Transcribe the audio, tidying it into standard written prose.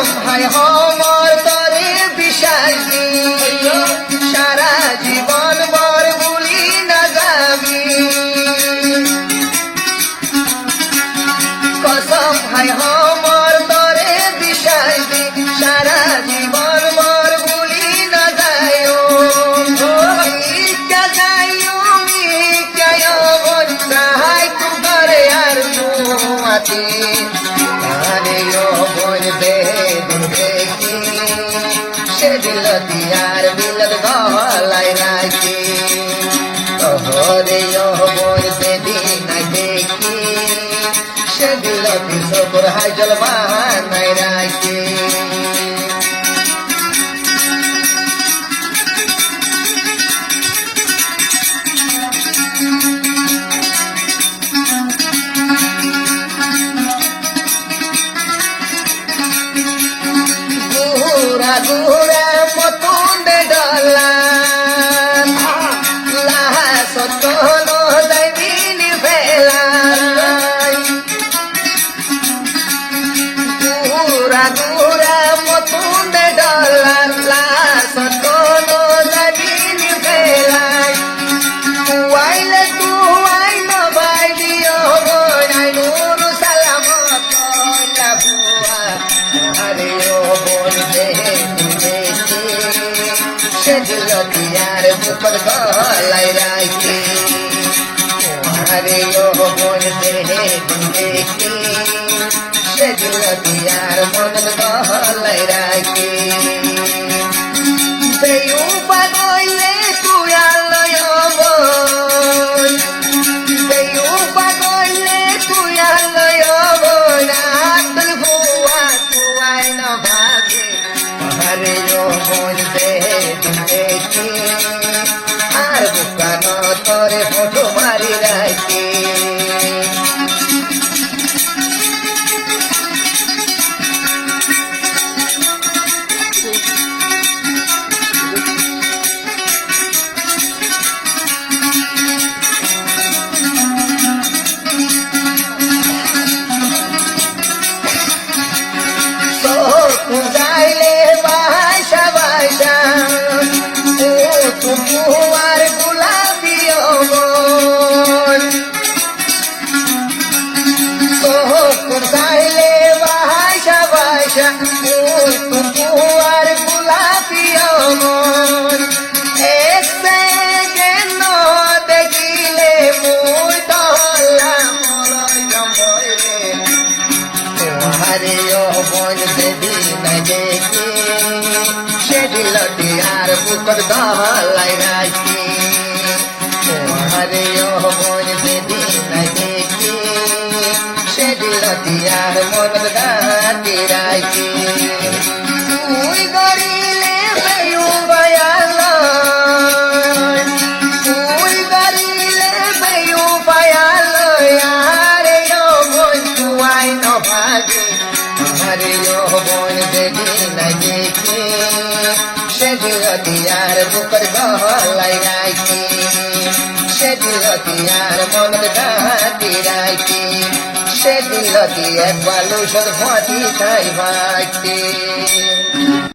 কসম হায় হমর তরে বিশ্বাস সারা জীবন বর ভুলি না যাবি কসম হায় হমর তরে বিশ্বাস সারা জীবন বর ভুলি না যায়ও মিকা যাইও মিকা বন্ধাই তুমারে আর তুমাতে আরে ও বন বেদুন দেখি সে দিল দিয়ার বিলত গলাই রাখি ওরে ও বন বেদিন নাই দেখি সে দিল দিসবর হাই জল বানাই রাখি গুরা গুরা মতন ডলা লাহা সতন যাইবিন ফেলা গুরা গুরা মতন ডলা লাহা সতন যাইবিন ফেলা তুয়াইলে তুয়াই নবাই দিও গনাই নুর সালামত কইলা বুয়া আরে ও বন দেখি সে দিল দিয়ার বুকর গলাই রাখি আরে ও বন দেখি সে দিল দিয়ার মন গলাই রাখি বেয়ু পাগলে তুই আলয় বন বেয়ু পাগলে তুই আলয় বন আতুল ভুয়া তুয়াই ন ভাগে আরে ও বন দেখি আর বুকান তরে ফটো মারি রাখি যাইলে বাসা বাসা তুয়ার গোলাপি মন যাইলে বাসা বাসা তুয়ার গোলাপি মন এসে কেন দেখিলে মুই তহলা মলয় জম্বরে আরে ও বন দেবী নাই দেখি সে দিল দিয়ার বুকর গলাই রাখি আরে ও বন দেবী নাই দেখি সে দিল দিয়ার মন গাতি রাখি তুই গরিলে বেয়ু বয়াল তুই গরিলে বেয়ু বয়াল আরে ও বন তুয়াই ন ভাগে আরে ও বন দেখি নাই দেখি সে দিল দিয়ার বুকর গলাই রাখি সে দিল দিয়ার মন গাতি রাখি সে দিল দিয়ে বালুসর ফাটি খাই ভাগতে